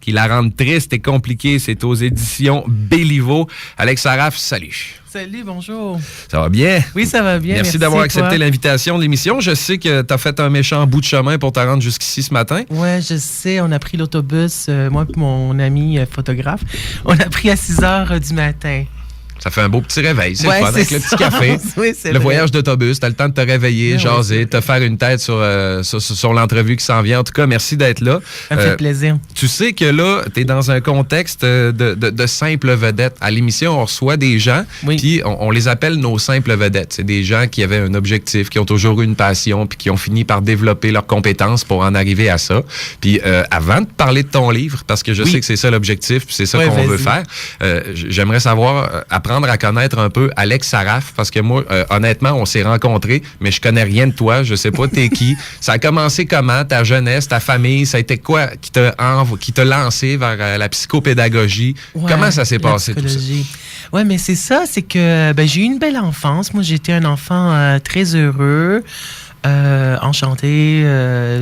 qui la rendent triste et compliquée. C'est aux éditions Béliveau. Alex Saraf, salut. Salut, bonjour. Ça va bien? Oui, ça va bien. Merci d'avoir accepté l'invitation de l'émission. Je sais que tu as fait un méchant bout de chemin pour te rendre jusqu'ici ce matin. Oui, je sais. On a pris l'autobus, moi et mon ami photographe. On a pris à 6 heures du matin. Ça fait un beau petit réveil, c'est le fun, avec le petit café. Oui, le voyage d'autobus, t'as le temps de te réveiller, jaser, te faire une tête sur l'entrevue qui s'en vient. En tout cas, merci d'être là. Ça me fait plaisir. Tu sais que là, t'es dans un contexte de simples vedettes. À l'émission, on reçoit des gens, puis on les appelle nos simples vedettes. C'est des gens qui avaient un objectif, qui ont toujours eu une passion, puis qui ont fini par développer leurs compétences pour en arriver à ça. Puis avant de parler de ton livre, parce que je sais que c'est ça l'objectif, puis c'est ça qu'on veut faire, j'aimerais savoir, apprendre à connaître un peu Alex Saraf, parce que moi, honnêtement, on s'est rencontrés, mais je connais rien de toi, je sais pas t'es qui. Ça a commencé comment, ta jeunesse, ta famille, ça a été quoi qui t'a lancé vers la psychopédagogie? Comment ça s'est passé tout ça? Oui, mais c'est ça, c'est que j'ai eu une belle enfance. Moi, j'étais un enfant très heureux. Enchanté.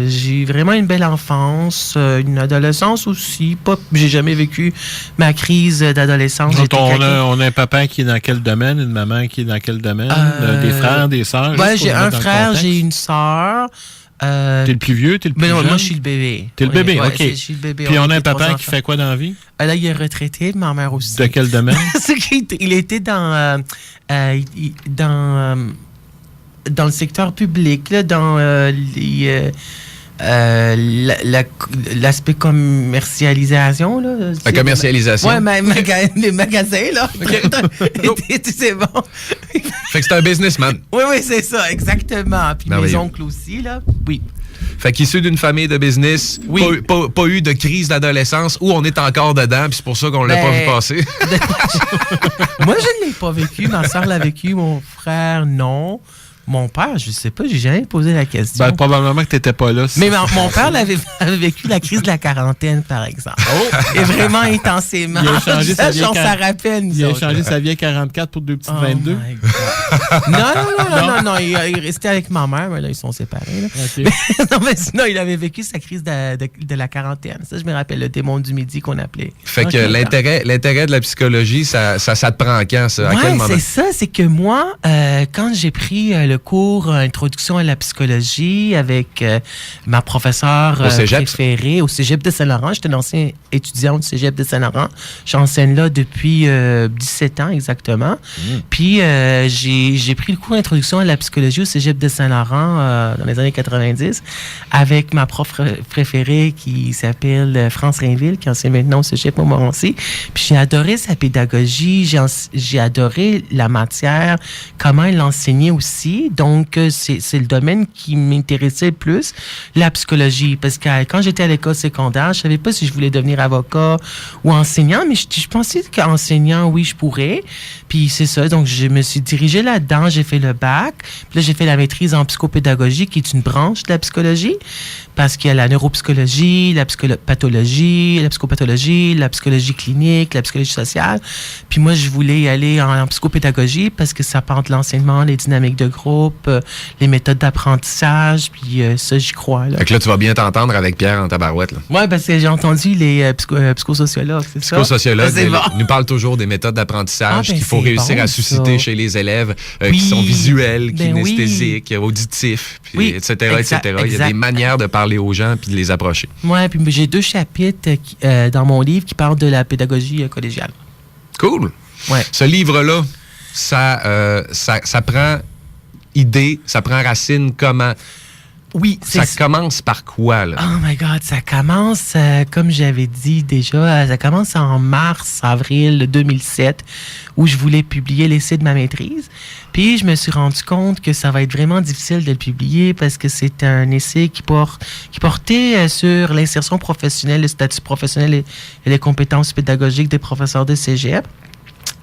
J'ai eu vraiment une belle enfance, une adolescence aussi. J'ai jamais vécu ma crise d'adolescence. On a un papa qui est dans quel domaine, une maman qui est dans quel domaine, des frères, des sœurs? Ouais, j'ai un frère, j'ai une sœur. T'es le plus vieux, t'es le plus jeune? Moi, je suis le bébé. T'es le bébé, OK. Je suis le bébé. Puis on a un papa qui fait quoi dans la vie? Là, il est retraité, ma mère aussi. De quel domaine? Il était dans le secteur public, là, dans l'aspect commercialisation. Là, la commercialisation? Oui, les magasins, là. C'est bon. Fait que c'est un businessman. Oui, c'est ça, exactement. Puis mes oncles aussi, là. Oui. Fait qu'issu d'une famille de business, pas eu de crise d'adolescence où on est encore dedans, puis c'est pour ça qu'on l'a pas vu passer. Moi, je ne l'ai pas vécu. Ma soeur l'a vécu, mon frère, non. Mon père, je sais pas, j'ai jamais posé la question. Probablement que tu n'étais pas là. Mais mon père avait vécu la crise de la quarantaine, par exemple. Et vraiment intensément. Il a changé sa vieille Il a changé sa vieille 44 pour deux petites 22. Non, il restait avec ma mère, mais là, ils sont séparés. Là. Okay. Mais sinon, il avait vécu sa crise de la quarantaine. Ça, je me rappelle, le démon du midi qu'on appelait. Fait que l'intérêt de la psychologie, ça te prend quand, ça? À quel moment? C'est ça, c'est que moi, quand j'ai pris le cours Introduction à la psychologie avec ma professeure préférée au Cégep de Saint-Laurent. J'étais une ancienne étudiante du Cégep de Saint-Laurent. J'enseigne là depuis 17 ans exactement. Puis j'ai pris le cours Introduction à la psychologie au Cégep de Saint-Laurent dans les années 90 avec ma prof préférée qui s'appelle France Rainville, qui enseigne maintenant au Cégep Montmorency. Puis j'ai adoré sa pédagogie, j'ai adoré la matière, comment elle l'enseignait aussi. Donc, c'est le domaine qui m'intéressait le plus, la psychologie. Parce que quand j'étais à l'école secondaire, je savais pas si je voulais devenir avocat ou enseignant, mais je pensais qu'enseignant, oui, je pourrais. Puis c'est ça, donc je me suis dirigée là-dedans, j'ai fait le bac. Puis là, j'ai fait la maîtrise en psychopédagogie, qui est une branche de la psychologie. Parce qu'il y a la neuropsychologie, la pathologie, la psychopathologie, la psychologie clinique, la psychologie sociale. Puis moi, je voulais y aller en psychopédagogie parce que ça parle de l'enseignement, les dynamiques de groupe, les méthodes d'apprentissage, puis ça, j'y crois. Là. Fait que là, tu vas bien t'entendre avec Pierre en tabarouette. Oui, parce que j'ai entendu les psychosociologues, c'est ça? Psychosociologues nous parlent toujours des méthodes d'apprentissage qu'il faut réussir à susciter chez les élèves qui sont visuels, kinesthésiques, auditifs, puis etc. Il y a des manières de parler aux gens puis de les approcher. Oui, puis j'ai 2 chapitres dans mon livre qui parlent de la pédagogie collégiale. Cool. Ouais. Ce livre-là, ça prend idée, ça prend racine comment? Oui. Ça commence par quoi, là? Oh my God, ça commence, comme j'avais dit déjà, ça commence en mars-avril 2007, où je voulais publier l'essai de ma maîtrise. Puis je me suis rendu compte que ça va être vraiment difficile de le publier parce que c'est un essai qui portait sur l'insertion professionnelle, le statut professionnel et les compétences pédagogiques des professeurs de cégep.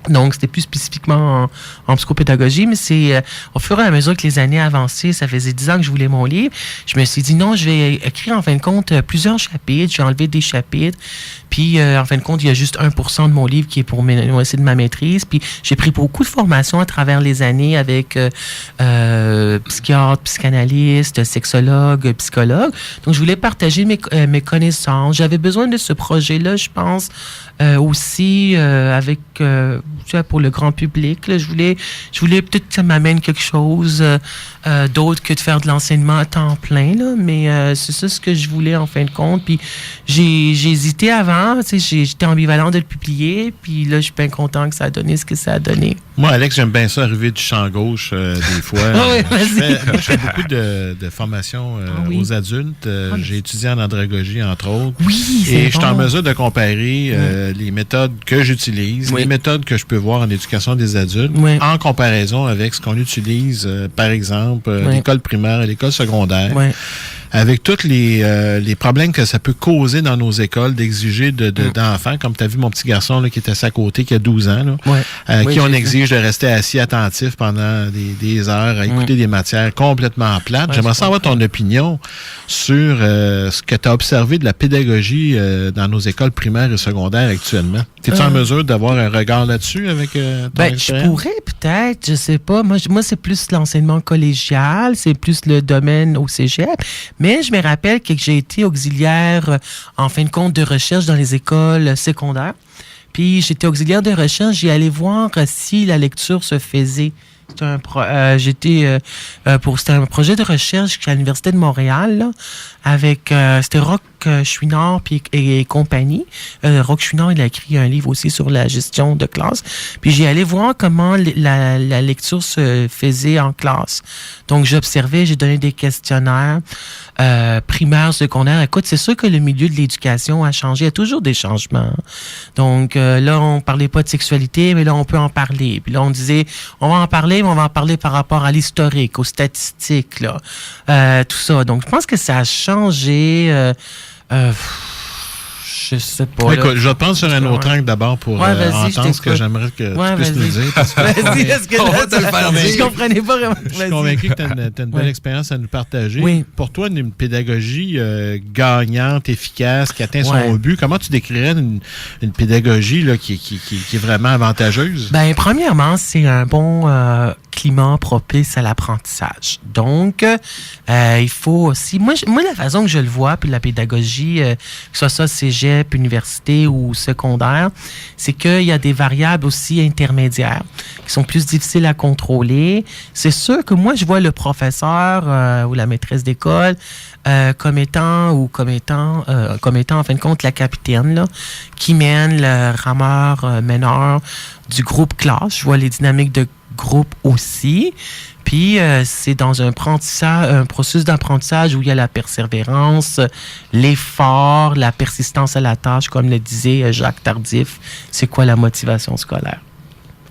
Donc, c'était plus spécifiquement en psychopédagogie, mais c'est au fur et à mesure que les années avançaient, ça faisait 10 ans que je voulais mon livre. Je me suis dit, non, je vais écrire en fin de compte plusieurs chapitres, je vais enlever des chapitres, puis Puis, en fin de compte, il y a juste 1% de mon livre qui est pour c'est de ma maîtrise. Puis, j'ai pris beaucoup de formations à travers les années avec psychiatre, psychanalyste, sexologue, psychologue. Donc, je voulais partager mes connaissances. J'avais besoin de ce projet-là, je pense, aussi avec pour le grand public. Là, je voulais peut-être que ça m'amène quelque chose d'autre que de faire de l'enseignement à temps plein. Là, mais c'est ça ce que je voulais en fin de compte. Puis j'ai hésité avant. J'étais ambivalent de le publier. Puis là, je suis bien content que ça a donné ce que ça a donné. Moi, Alex, j'aime bien ça, arriver du champ gauche des fois. Je fais beaucoup de formations aux adultes. J'ai étudié en andragogie, entre autres. Oui, c'est Et je suis en mesure de comparer les méthodes que j'utilise, les méthodes que je peux voir en éducation des adultes, en comparaison avec ce qu'on utilise, par exemple, à l'école primaire et l'école secondaire. Avec tous les problèmes que ça peut causer dans nos écoles d'exiger d'enfants, comme tu as vu mon petit garçon là, qui est assis à côté, qui a 12 ans, là, qui on exige de rester assis attentif pendant des heures à écouter des matières complètement plates. J'aimerais savoir ton opinion sur ce que tu as observé de la pédagogie dans nos écoles primaires et secondaires actuellement. Es-tu en mesure d'avoir un regard là-dessus avec ton expérience? Je pourrais peut-être, je sais pas. Moi c'est plus l'enseignement collégial, c'est plus le domaine au cégep. Mais je me rappelle que j'ai été auxiliaire, en fin de compte, de recherche dans les écoles secondaires. Puis j'étais auxiliaire de recherche, j'y allais voir si la lecture se faisait. C'était un projet de recherche à l'Université de Montréal, là, avec c'était Roch Chouinard et compagnie. Roch Chouinard, il a écrit un livre aussi sur la gestion de classe. Puis j'ai allé voir comment la lecture se faisait en classe. Donc j'observais, j'ai donné des questionnaires primaires, secondaires. Écoute, c'est sûr que le milieu de l'éducation a changé. Il y a toujours des changements. Donc là, on parlait pas de sexualité, mais là, on peut en parler. Puis là, on disait, on va en parler, mais on va en parler par rapport à l'historique, aux statistiques, là, tout ça. Donc, je pense que ça a changé. Je sais pas. Écoute, je pense sur un autre angle d'abord pour entendre ce que j'aimerais que tu puisses nous dire. Vas-y, est-ce que on va te le faire dire. Je comprenais pas vraiment. Je suis convaincu que tu as une belle expérience à nous partager. Oui. Pour toi, une pédagogie gagnante, efficace, qui atteint son but, comment tu décrirais une pédagogie là, qui est vraiment avantageuse? Ben, premièrement, c'est un bon climat propice à l'apprentissage. Donc, il faut aussi... Moi, la façon que je le vois, puis la pédagogie, que ce soit cégep, université ou secondaire, c'est qu'il y a des variables aussi intermédiaires qui sont plus difficiles à contrôler. C'est sûr que moi, je vois le professeur ou la maîtresse d'école comme étant en fin de compte la capitaine là, qui mène le rameur meneur du groupe classe. Je vois les dynamiques de groupe aussi. Puis, c'est dans un processus d'apprentissage où il y a la persévérance, l'effort, la persistance à la tâche, comme le disait Jacques Tardif. C'est quoi la motivation scolaire?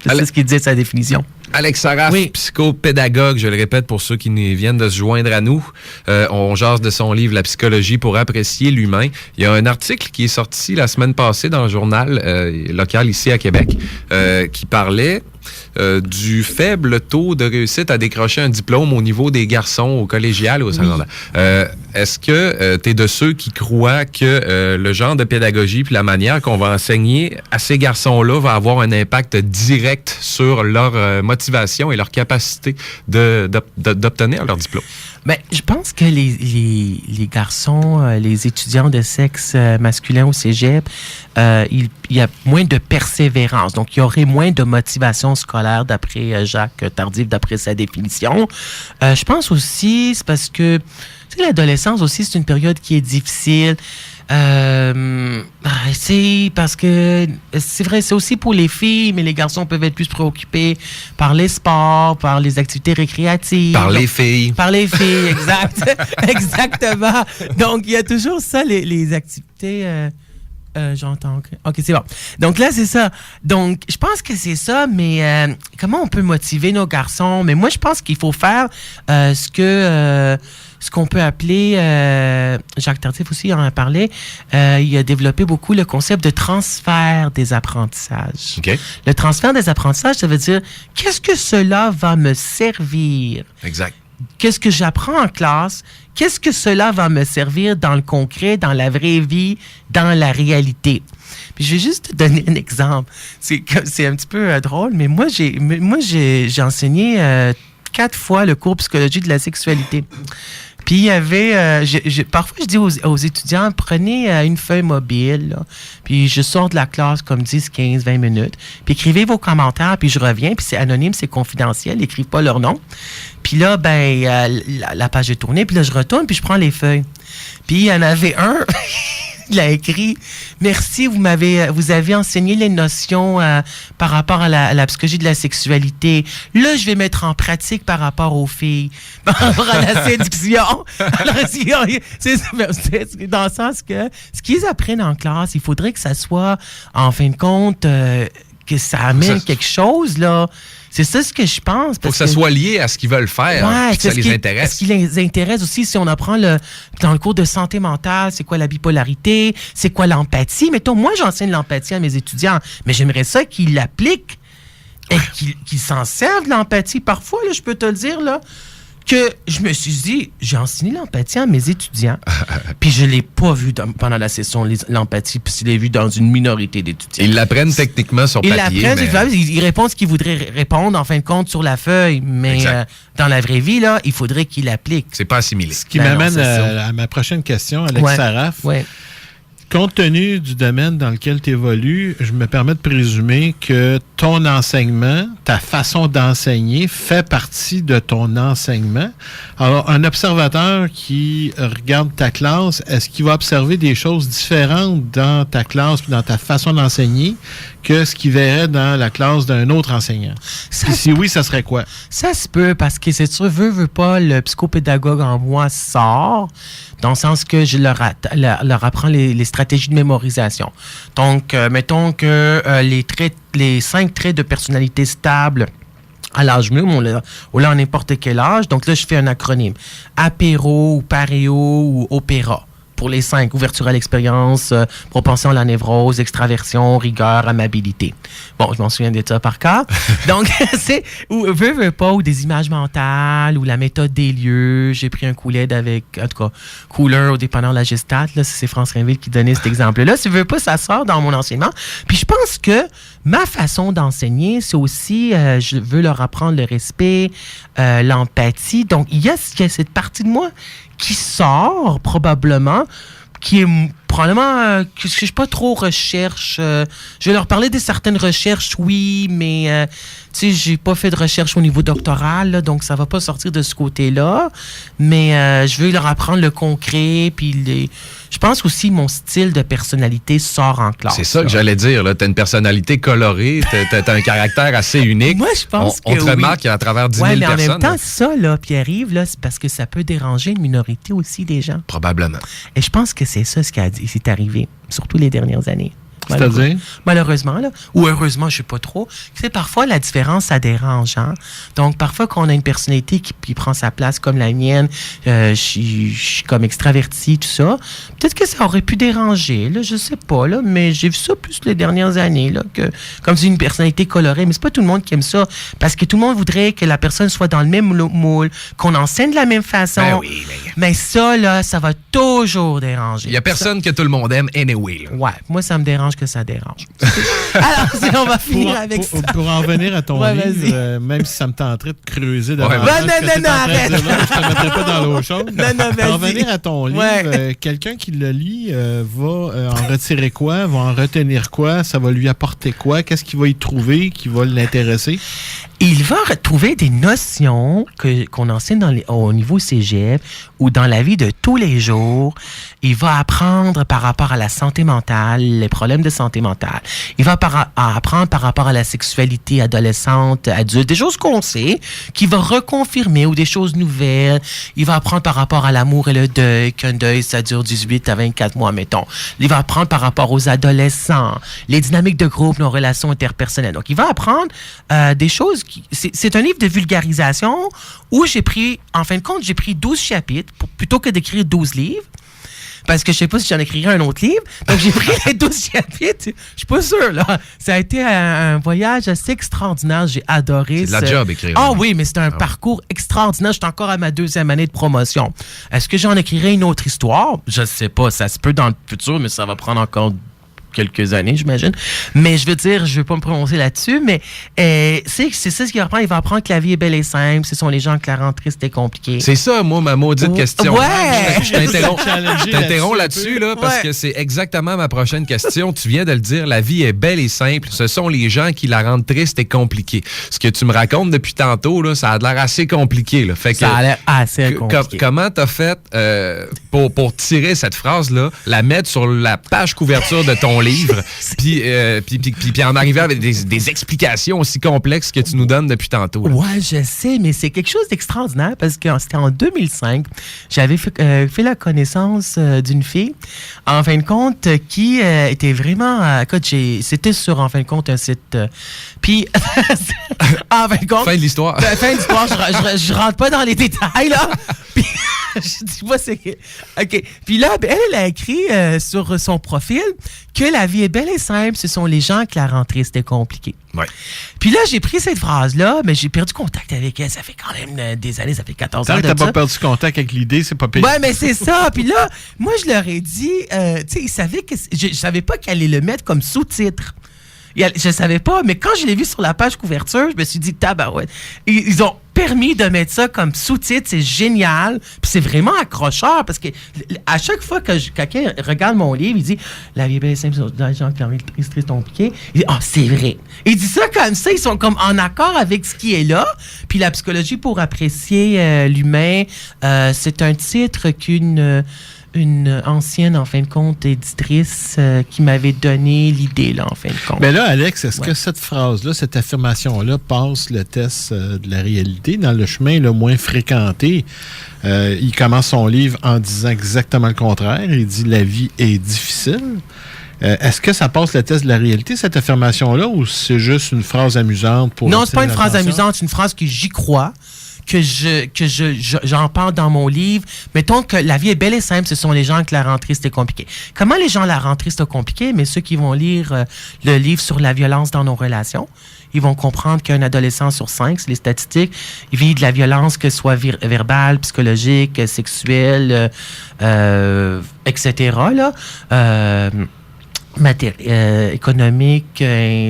C'est ce qu'il disait de sa définition. Alex Saraf, psychopédagogue, je le répète pour ceux qui viennent de se joindre à nous. On jase de son livre « La psychologie pour apprécier l'humain ». Il y a un article qui est sorti la semaine passée dans le journal local ici à Québec qui parlait du faible taux de réussite à décrocher un diplôme au niveau des garçons au collégial ou au secondaire. Est-ce que tu es de ceux qui croient que le genre de pédagogie puis la manière qu'on va enseigner à ces garçons-là va avoir un impact direct sur leur motivation et leur capacité d'obtenir leur diplôme? Ben, je pense que les garçons, les étudiants de sexe masculin au cégep, il y a moins de persévérance. Donc, il y aurait moins de motivation scolaire d'après Jacques Tardif, d'après sa définition. Je pense aussi, c'est parce que l'adolescence aussi, c'est une période qui est difficile. C'est parce que c'est vrai, c'est aussi pour les filles, mais les garçons peuvent être plus préoccupés par les sports, par les activités récréatives. Par les filles. Par les filles, exact. Exactement. Donc, il y a toujours ça, les activités... j'entends. OK, c'est bon. Donc là, c'est ça. Donc, je pense que c'est ça, mais comment on peut motiver nos garçons? Mais moi, je pense qu'il faut faire ce qu'on peut appeler, Jacques Tardif aussi en a parlé, il a développé beaucoup le concept de transfert des apprentissages. Okay. Le transfert des apprentissages, ça veut dire, qu'est-ce que cela va me servir? Exact. Qu'est-ce que j'apprends en classe qu'est-ce que cela va me servir dans le concret, dans la vraie vie, dans la réalité? Puis je vais juste te donner un exemple. C'est un petit peu drôle, mais moi, j'ai enseigné 4 fois le cours psychologie de la sexualité. Puis il y avait, parfois je dis aux étudiants, prenez une feuille mobile, là, puis je sors de la classe comme 10, 15, 20 minutes, puis écrivez vos commentaires, puis je reviens, puis c'est anonyme, c'est confidentiel, écrivez pas leur nom. Puis là, la page est tournée, puis là je retourne, puis je prends les feuilles. Puis il y en avait un... Il a écrit « Merci, vous avez enseigné les notions par rapport à la psychologie de la sexualité. Là, je vais mettre en pratique par rapport aux filles, par rapport à la séduction. » Alors, c'est dans le sens que ce qu'ils apprennent en classe, il faudrait que ça soit, en fin de compte, que ça amène quelque chose, là. C'est ça ce que je pense. Pour que ça soit lié à ce qu'ils veulent faire, que ça les intéresse. Ce qui les intéresse aussi, si on apprend dans le cours de santé mentale, c'est quoi la bipolarité, c'est quoi l'empathie. Mettons, moi, j'enseigne l'empathie à mes étudiants, mais j'aimerais ça qu'ils l'appliquent et qu'ils s'en servent de l'empathie. Parfois, là, je peux te le dire, là, que je me suis dit, j'ai enseigné l'empathie à mes étudiants, puis je ne l'ai pas vu pendant la session, l'empathie, puis je l'ai vu dans une minorité d'étudiants. Ils l'apprennent techniquement sur papier. Ils répondent ce qu'ils voudraient répondre, en fin de compte, sur la feuille, mais dans la vraie vie, là, il faudrait qu'ils l'appliquent. C'est pas assimilé. Ce qui m'amène à ma prochaine question, Alex Saraf. Ouais. Compte tenu du domaine dans lequel tu évolues, je me permets de présumer que ton enseignement, ta façon d'enseigner fait partie de ton enseignement. Alors, un observateur qui regarde ta classe, est-ce qu'il va observer des choses différentes dans ta classe et dans ta façon d'enseigner que ce qu'il verrait dans la classe d'un autre enseignant? Si oui, ça serait quoi? Ça se peut, parce que c'est sûr, veut pas, le psychopédagogue en moi sort, dans le sens que je leur apprends les stratégies de mémorisation. Donc, mettons que les 5 traits de personnalité stable à l'âge mûr, on l'a à n'importe quel âge. Donc là, je fais un acronyme. Apéro, ou paréo, ou opéra. Pour les 5, ouverture à l'expérience, propension à la névrose, extraversion, rigueur, amabilité. Bon, je m'en souviens de ça par cœur. Donc, c'est veut pas, ou des images mentales, ou la méthode des lieux. J'ai pris un coulette avec, en tout cas, couleur au dépendant de la gestate. Là, c'est France Rainville qui donnait cet exemple-là. Si veut pas, ça sort dans mon enseignement. Puis je pense que ma façon d'enseigner, c'est aussi, je veux leur apprendre le respect, l'empathie. Donc, il y a cette partie de moi qui sort probablement, qui est probablement que je ne suis pas trop recherche. Je vais leur parler de certaines recherches, oui, mais tu sais, j'ai pas fait de recherche au niveau doctoral, là, donc ça va pas sortir de ce côté-là. Mais je veux leur apprendre le concret, puis je pense aussi mon style de personnalité sort en classe. C'est ça que j'allais dire. Tu as une personnalité colorée, tu as un caractère assez unique. Moi, je pense on te remarque à travers 10 000 personnes. Mais en même temps, ça, là, Pierre-Yves, là, c'est parce que ça peut déranger une minorité aussi des gens. Probablement. Et je pense que c'est ça ce qui est arrivé, surtout les dernières années. C'est-à-dire? Malheureusement, là, ou heureusement, je ne sais pas trop. C'est parfois la différence, ça dérange. Hein? Donc, parfois, quand on a une personnalité qui prend sa place comme la mienne, je suis comme extraverti, tout ça, peut-être que ça aurait pu déranger, là, je ne sais pas, là, mais j'ai vu ça plus les dernières années, là, que comme c'est une personnalité colorée, mais c'est pas tout le monde qui aime ça, parce que tout le monde voudrait que la personne soit dans le même moule, qu'on enseigne de la même façon. Ben oui, mais ça, là, ça va toujours déranger. Il n'y a personne que tout le monde aime, anyway. Là. Ouais, moi, ça me dérange que ça dérange. Alors, on va finir avec ça. Pour en venir à ton livre, même si ça me tenterait de creuser davantage. Non, arrête. Je te mettrai pas dans l'eau chaude. Non, pour en venir à ton livre, quelqu'un qui le lit va en retirer quoi? Va en retenir quoi? Ça va lui apporter quoi? Qu'est-ce qu'il va y trouver qui va l'intéresser? Il va retrouver des notions qu'on enseigne au niveau cégep ou dans la vie de tous les jours. Il va apprendre par rapport à la santé mentale, les problèmes de santé mentale. Il va apprendre par rapport à la sexualité adolescente, adulte, des choses qu'on sait, qu'il va reconfirmer ou des choses nouvelles. Il va apprendre par rapport à l'amour et le deuil, qu'un deuil, ça dure 18 à 24 mois, mettons. Il va apprendre par rapport aux adolescents, les dynamiques de groupe, nos relations interpersonnelles. Donc, il va apprendre des choses. C'est un livre de vulgarisation où en fin de compte, j'ai pris 12 chapitres plutôt que d'écrire 12 livres. parce que je sais pas si j'en écrirai un autre livre. Donc, j'ai pris les 12 chapitres. Je suis pas sûr, là. Ça a été un voyage assez extraordinaire. J'ai adoré. C'est de la job, écrire. Ah oui, mais c'est un parcours extraordinaire. Je suis encore à ma 2e année de promotion. Est-ce que j'en écrirai une autre histoire? Je sais pas. Ça se peut dans le futur, mais ça va prendre encore quelques années, j'imagine. Mais je veux dire, je ne vais pas me prononcer là-dessus, mais c'est ça ce qu'il va apprendre. Il va apprendre que la vie est belle et simple. Ce sont les gens qui la rendent triste et compliquée. C'est ça, moi, ma maudite question. Ouais! Je t'interromps là-dessus, là, parce que c'est exactement ma prochaine question. Tu viens de le dire, la vie est belle et simple. Ce sont les gens qui la rendent triste et compliquée. Ce que tu me racontes depuis tantôt, là, ça a l'air assez compliqué. Là. Fait que, ça a l'air assez compliqué. Comment t'as fait pour tirer cette phrase-là, la mettre sur la page couverture de ton livre, puis en arriver avec des explications aussi complexes que tu nous donnes depuis tantôt. Là. Ouais, je sais, mais c'est quelque chose d'extraordinaire parce que c'était en 2005. J'avais fait la connaissance d'une fille, en fin de compte, qui était vraiment... c'était sur, en fin de compte, un site... Puis, en fin de compte... Fin de l'histoire. Fin de l'histoire, je rentre pas dans les détails, là. Puis, je dis pas c'est... OK. Puis là, elle a écrit sur son profil que la vie est belle et simple, ce sont les gens qui la rendent triste et compliquée. Ouais. Puis là, j'ai pris cette phrase-là, mais j'ai perdu contact avec elle. Ça fait quand même des années, ça fait 14 ans. Tant que t'as pas perdu contact avec l'idée, c'est pas pire. Ouais, mais c'est ça. Puis là, moi, je leur ai dit, tu sais, ils savaient que... Je savais pas qu'elle allait le mettre comme sous-titre. Je savais pas, mais quand je l'ai vu sur la page couverture, je me suis dit, tabarouette. Ils ont permis de mettre ça comme sous-titre, c'est génial. Puis c'est vraiment accrocheur parce que à chaque fois que quelqu'un regarde mon livre, il dit la vie est belle et simple, les gens qui ont triste, compliqué. Il dit c'est vrai. Il dit ça comme ça, ils sont comme en accord avec ce qui est là. Puis la psychologie pour apprécier l'humain, c'est un titre qu'une ancienne, en fin de compte, éditrice qui m'avait donné l'idée, là, en fin de compte. Mais là, Alex, est-ce que cette phrase-là, cette affirmation-là passe le test de la réalité dans le chemin le moins fréquenté? Il commence son livre en disant exactement le contraire. Il dit « La vie est difficile ». Est-ce que ça passe le test de la réalité, cette affirmation-là, ou c'est juste une phrase amusante pour... Non, c'est pas une phrase amusante, c'est une phrase que j'y crois. Que j'en parle dans mon livre. Mettons que la vie est belle et simple, ce sont les gens qui la rendent triste et compliquée. Comment les gens la rendent triste et compliquée? Mais ceux qui vont lire le livre sur la violence dans nos relations, ils vont comprendre qu'un adolescent sur 5, c'est les statistiques, il vit de la violence, que ce soit verbale, psychologique, sexuelle, etc., là. Économique,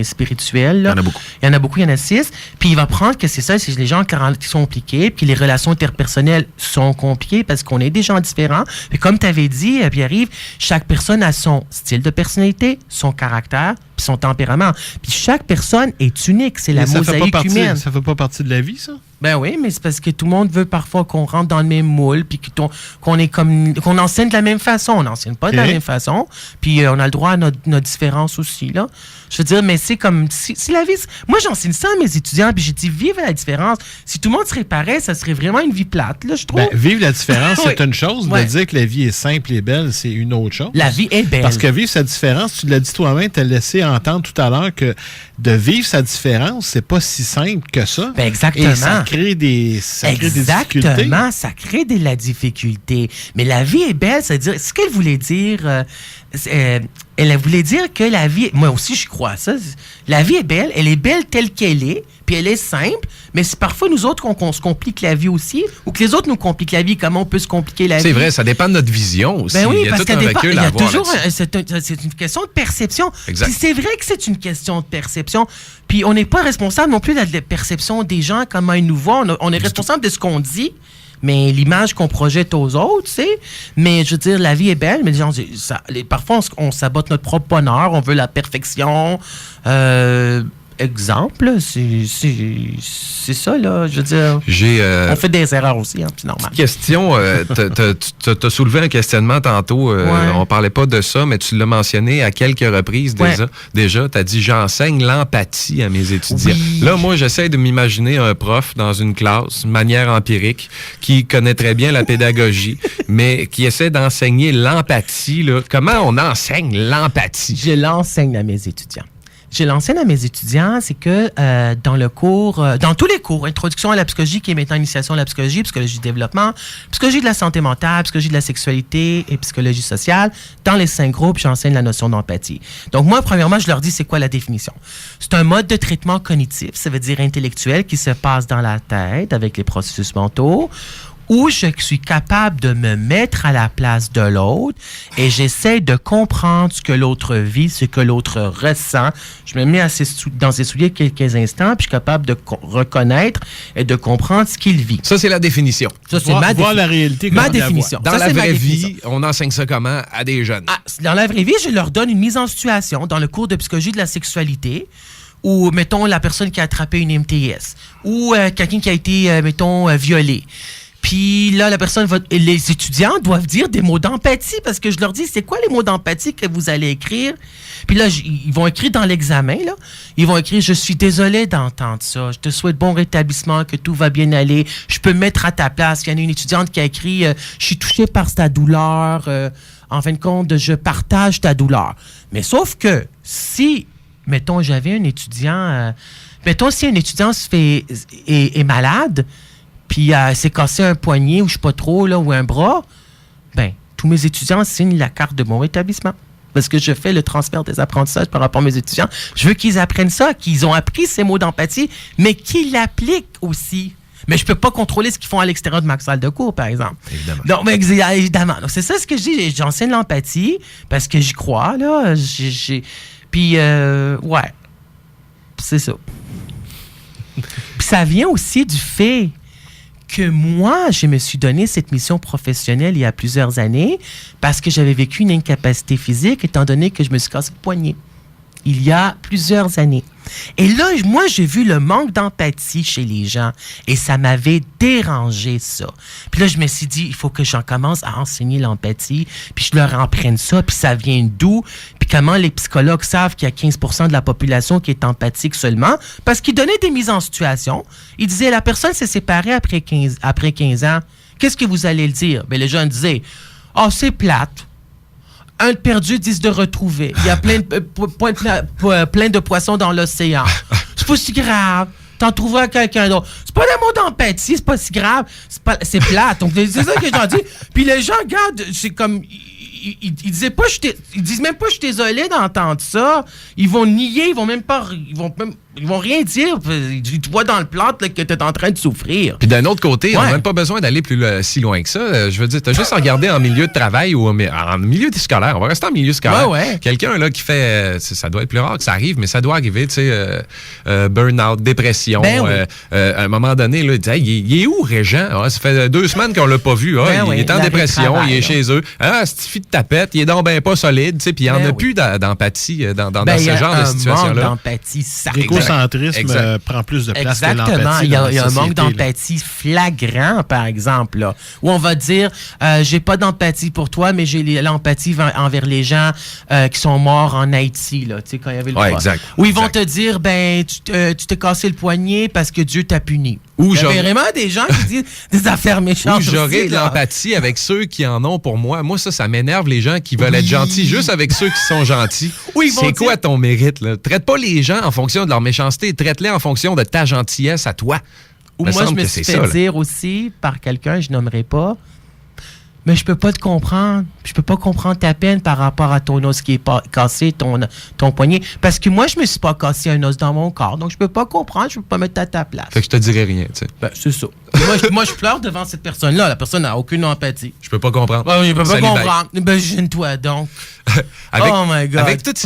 spirituel. Là. Il y en a beaucoup. Il y en a beaucoup, il y en a 6. Puis il va prendre que c'est ça, c'est les gens qui sont compliqués, puis les relations interpersonnelles sont compliquées parce qu'on est des gens différents. Puis comme tu avais dit, Pierre-Yves, chaque personne a son style de personnalité, son caractère, puis son tempérament. Puis chaque personne est unique. C'est la mosaïque humaine. Ça fait pas partie de la vie, ça? Ben oui, mais c'est parce que tout le monde veut parfois qu'on rentre dans le même moule, puis qu'on enseigne de la même façon. On n'enseigne pas de la même façon, puis on a le droit à nos différences aussi, là. Je veux dire, mais c'est comme... Si la vie... Moi, j'enseigne ça à mes étudiants, puis j'ai dit, vive la différence. Si tout le monde serait pareil, ça serait vraiment une vie plate, là, je trouve. Ben, vivre la différence, c'est une chose. De dire que la vie est simple et belle, c'est une autre chose. La vie est belle. Parce que vivre sa différence, tu l'as dit toi-même, tu as laissé entendre tout à l'heure que de vivre sa différence, c'est pas si simple que ça. Ben exactement. Et ça crée des difficultés. Exactement, ça crée de la difficulté. Mais la vie est belle, c'est-à-dire, ce qu'elle voulait dire... elle voulait dire que la vie... Moi aussi, je crois à ça. La vie est belle, elle est belle telle qu'elle est, puis elle est simple, mais c'est parfois nous autres qu'on se complique la vie aussi, ou que les autres nous compliquent la vie. Comment on peut se compliquer la vie? C'est vrai, ça dépend de notre vision aussi. Ben oui, il y a parce tout un recul à avoir. C'est une question de perception. Exact. Puis c'est vrai que c'est une question de perception. Puis on n'est pas responsable non plus de la perception des gens, comment ils nous voient. On est responsable de ce qu'on dit, mais l'image qu'on projette aux autres, tu sais. Mais je veux dire, la vie est belle, mais les gens, parfois, on sabote notre propre bonheur, on veut la perfection. Exemple, c'est ça, là. Je veux dire, on fait des erreurs aussi, hein, c'est normal. Question, tu as soulevé un questionnement tantôt. On parlait pas de ça, mais tu l'as mentionné à quelques reprises déjà. Tu as dit, j'enseigne l'empathie à mes étudiants. Oui. Là, moi, j'essaie de m'imaginer un prof dans une classe, de manière empirique, qui connaît très bien la pédagogie, mais qui essaie d'enseigner l'empathie. Là. Comment on enseigne l'empathie? Je l'enseigne à mes étudiants. je l'enseigne à mes étudiants, c'est que dans tous les cours, introduction à la psychologie, qui est maintenant initiation à la psychologie, psychologie du développement, psychologie de la santé mentale, psychologie de la sexualité et psychologie sociale, dans les 5 groupes, j'enseigne la notion d'empathie. Donc moi, premièrement, je leur dis c'est quoi la définition. C'est un mode de traitement cognitif, ça veut dire intellectuel, qui se passe dans la tête avec les processus mentaux, où je suis capable de me mettre à la place de l'autre et j'essaie de comprendre ce que l'autre vit, ce que l'autre ressent. Je me mets dans ses souliers quelques instants, puis je suis capable de reconnaître et de comprendre ce qu'il vit. Ça, c'est la définition. Ça, c'est voir la réalité. Ma définition. Dans la vraie vie, on enseigne ça comment à des jeunes? Dans la vraie vie, je leur donne une mise en situation dans le cours de psychologie de la sexualité, ou, mettons, la personne qui a attrapé une MTS, ou quelqu'un qui a été, violé. Puis là, les étudiants doivent dire des mots d'empathie parce que je leur dis, c'est quoi les mots d'empathie que vous allez écrire? Puis là, ils vont écrire dans l'examen, là. Ils vont écrire, je suis désolé d'entendre ça. Je te souhaite bon rétablissement, que tout va bien aller. Je peux me mettre à ta place. Il y en a une étudiante qui a écrit, je suis touchée par ta douleur. En fin de compte, je partage ta douleur. Mais sauf que si, mettons, j'avais un étudiant, si un étudiant est malade, puis s'est cassé un poignet ou je sais pas trop, là, ou un bras, ben tous mes étudiants signent la carte de mon rétablissement. Parce que je fais le transfert des apprentissages par rapport à mes étudiants. Je veux qu'ils apprennent ça, qu'ils ont appris ces mots d'empathie, mais qu'ils l'appliquent aussi. Mais je peux pas contrôler ce qu'ils font à l'extérieur de ma salle de cours, par exemple. Évidemment. Donc, évidemment. Donc, c'est ça ce que je dis. J'enseigne l'empathie parce que j'y crois, là. Puis, ouais. C'est ça. Puis ça vient aussi du fait que moi, je me suis donné cette mission professionnelle il y a plusieurs années parce que j'avais vécu une incapacité physique étant donné que je me suis cassé le poignet il y a plusieurs années. Et là, moi, j'ai vu le manque d'empathie chez les gens et ça m'avait dérangé, ça. Puis là, je me suis dit, il faut que j'en commence à enseigner l'empathie, puis je leur apprenne ça, puis ça vient d'où, puis comment les psychologues savent qu'il y a 15% de la population qui est empathique seulement, parce qu'ils donnaient des mises en situation. Ils disaient, la personne s'est séparée après 15 ans. Qu'est-ce que vous allez le dire? Bien, les gens disaient, « c'est plate. Un de perdu, 10 de retrouvé. Il y a plein de poissons dans l'océan. C'est pas si grave. T'en trouveras quelqu'un d'autre. C'est pas des mots d'empathie, c'est pas si grave. C'est plate. Donc, c'est ça que j'en dis. Puis les gens, regarde, c'est comme... Ils disent même pas je suis désolé d'entendre ça. Ils vont nier, ils vont rien dire. Tu vois dans le plâtre là, que tu es en train de souffrir. Puis d'un autre côté, on n'a même pas besoin d'aller si loin que ça. Je veux dire, tu as juste à regarder en milieu de travail ou en milieu scolaire. On va rester en milieu scolaire. Ouais. Quelqu'un là qui fait... ça doit être plus rare que ça arrive, mais ça doit arriver, tu sais, burn-out, dépression. À un moment donné, là, il est où, Régent? Ça fait 2 semaines qu'on l'a pas vu. Il est en dépression, il est chez eux. Cette fille de tapette, il est donc ben pas solide, tu sais, puis il n'y en a plus d'empathie dans ce genre de situation-là. Il y a un manque d'empathie, ça. L'égocentrisme prend plus de place que l'empathie. Exactement. Il y a un manque d'empathie flagrant, par exemple, là, où on va dire, j'ai pas d'empathie pour toi, mais j'ai l'empathie envers les gens qui sont morts en Haïti, là, tu sais, quand il y avait le exact. Où ils vont te dire, tu t'es cassé le poignet parce que Dieu t'a puni. Il y a vraiment des gens qui disent des affaires méchantes. Ou j'aurais de l'empathie avec ceux qui en ont pour moi. Moi, ça m'énerve, les gens qui veulent être gentils juste avec ceux qui sont gentils. C'est quoi ton mérite, là? Traite pas les gens en fonction de leur méchanceté, traite-les en fonction de ta gentillesse à toi. Ou moi, je me suis fait dire aussi par quelqu'un, je nommerai pas, mais je peux pas te comprendre. Je peux pas comprendre ta peine par rapport à ton os qui est cassé, ton poignet. Parce que moi, je me suis pas cassé un os dans mon corps. Donc, je peux pas comprendre, je peux pas mettre à ta place. Fait que je te dirais rien, tu sais. C'est ça. moi, je pleure devant cette personne-là. La personne n'a aucune empathie. Je peux pas comprendre. Je peux pas comprendre. Gêne-toi donc. Oh my God. Avec toutes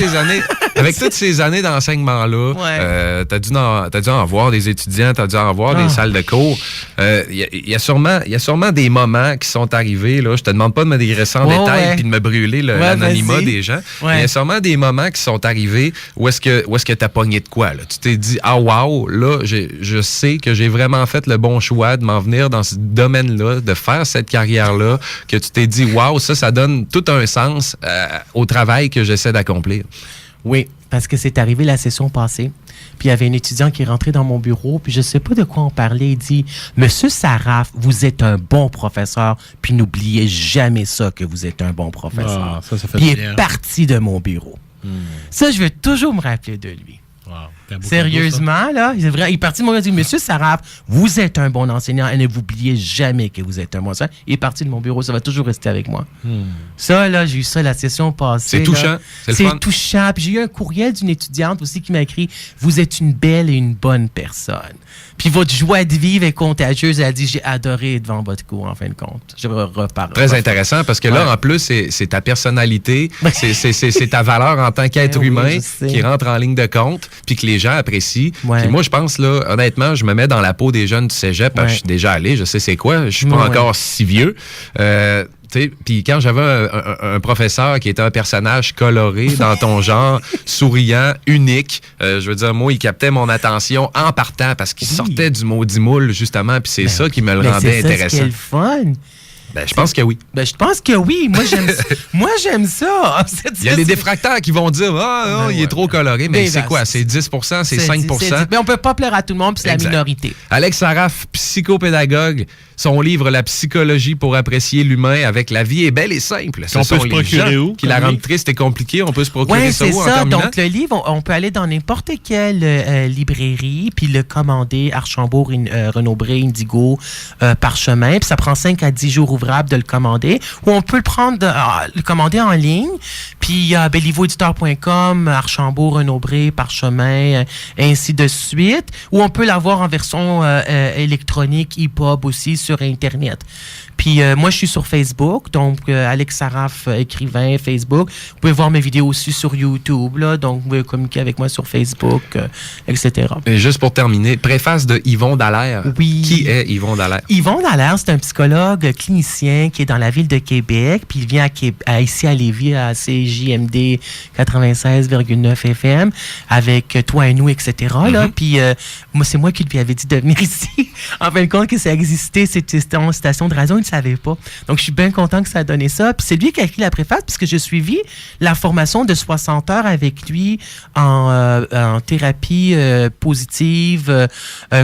ces années d'enseignement-là, t'as dû en voir des étudiants, t'as dû en voir des salles de cours. Il y a sûrement des moments qui sont arrivés, là. Je te demande pas de me digresser en détail puis de me brûler l'anonymat des gens. Il y a sûrement des moments qui sont arrivés où est-ce que t'as pogné de quoi, là. Tu t'es dit, wow, là, je sais que j'ai vraiment fait le bon choix de m'en venir dans ce domaine-là, de faire cette carrière-là, que tu t'es dit, wow, ça donne tout un sens au travail que j'essaie d'accomplir. Oui, parce que c'est arrivé la session passée. Puis il y avait un étudiant qui est rentré dans mon bureau, puis je sais pas de quoi on parlait. Il dit, « Monsieur Saraf, vous êtes un bon professeur, puis n'oubliez jamais ça que vous êtes un bon professeur. » Ça fait puis il est parti de mon bureau. Ça, je vais toujours me rappeler de lui. Wow, sérieusement, là, il est parti de mon bureau, il a dit, Monsieur Sarraf, vous êtes un bon enseignant et ne vous oubliez jamais que vous êtes un bon enseignant. Il est parti de mon bureau, ça va toujours rester avec moi. Ça, là, j'ai eu ça la session passée. C'est touchant. C'est touchant. Puis j'ai eu un courriel d'une étudiante aussi qui m'a écrit, vous êtes une belle et une bonne personne. Puis votre joie de vivre est contagieuse. Elle a dit, j'ai adoré être devant votre cours, en fin de compte. Je repars. Très intéressant, parce que là, en plus, c'est ta personnalité, c'est ta valeur en tant qu'être humain qui rentre en ligne de compte, puis que les gens apprécient. Puis moi, je pense, là, honnêtement, je me mets dans la peau des jeunes du cégep, parce que je suis déjà allé, je sais c'est quoi, je suis pas encore si vieux. Puis quand j'avais un professeur qui était un personnage coloré dans ton genre, souriant, unique, je veux dire, moi, il captait mon attention en partant parce qu'il sortait du maudit moule, justement, puis c'est ça qui me le rendait intéressant. C'est le fun. Ben, je pense que oui. Ben, je pense que oui. Moi, j'aime ça. Il y a des défracteurs qui vont dire il est trop coloré. Mais c'est quoi? C'est 10 c'est 5 Mais on peut pas plaire à tout le monde, puis c'est la minorité. Alex Sarraf, psychopédagogue, son livre La psychologie pour apprécier l'humain avec La vie est belle et simple. On peut se procurer où? Qui la rendent triste et compliquée. On peut se procurer ça où en terminant? Donc, le livre, on peut aller dans n'importe quelle librairie, puis le commander, Archambault, Renaud-Bré, Indigo, Parchemin. Puis ça prend 5 à 10 jours ouvrables de le commander. Ou on peut le prendre, le commander en ligne. Puis il y a bellivoediteur.com, Archambault, Renaud-Bré, Parchemin, ainsi de suite. Ou on peut l'avoir en version électronique, EPUB aussi, sur Internet. Puis moi, je suis sur Facebook, donc Alex Sarraf, écrivain, Facebook. Vous pouvez voir mes vidéos aussi sur YouTube, là, donc vous pouvez communiquer avec moi sur Facebook, etc. Et juste pour terminer, préface de Yvon Dallaire. Oui. Qui est Yvon Dallaire? Yvon Dallaire, c'est un psychologue clinicien qui est dans la ville de Québec, puis il vient ici à Lévis, à CJMD 96,9 FM, avec Toi et nous, etc. Là. Puis moi, c'est moi qui lui avais dit de venir ici. En fin de compte, que ça existait, cette station de radio, il ne savait pas. Donc, je suis bien content que ça a donné ça. Puis c'est lui qui a écrit la préface, puisque j'ai suivi la formation de 60 heures avec lui en thérapie positive,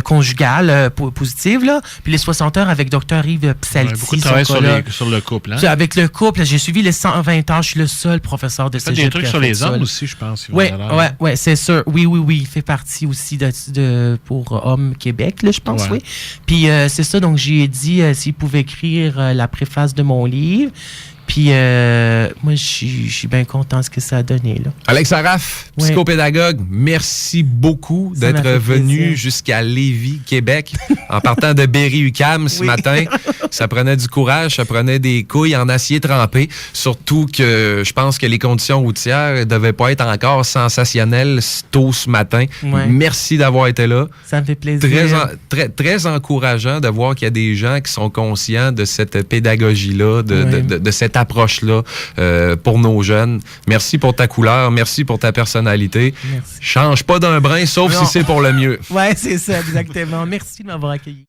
conjugale positive, là. Puis les 60 heures avec Dr. Yves Psalti. Beaucoup de travail sur le couple. Hein? Avec le couple, j'ai suivi les 120 heures. Je suis le seul professeur de cégep. Il y a des trucs sur les hommes aussi, je pense. Oui, c'est sûr. Oui. Il fait partie aussi pour Hommes Québec, là, je pense, oui. Puis c'est ça, donc j'ai dit s'il pouvait écrire la préface de mon livre. Puis moi, je suis bien content de ce que ça a donné, là. Alex Sarraf, psychopédagogue, merci beaucoup d'être venu jusqu'à Lévis, Québec, en partant de Berry-UQAM ce matin. Ça prenait du courage, ça prenait des couilles en acier trempé. Surtout que je pense que les conditions routières ne devaient pas être encore sensationnelles tôt ce matin. Merci d'avoir été là. Ça me fait plaisir. Très encourageant de voir qu'il y a des gens qui sont conscients de cette pédagogie-là, de cette approche-là pour nos jeunes. Merci pour ta couleur, merci pour ta personnalité. Merci. Change pas d'un brin, sauf si c'est pour le mieux. Oui, c'est ça, exactement. Merci de m'avoir accueilli.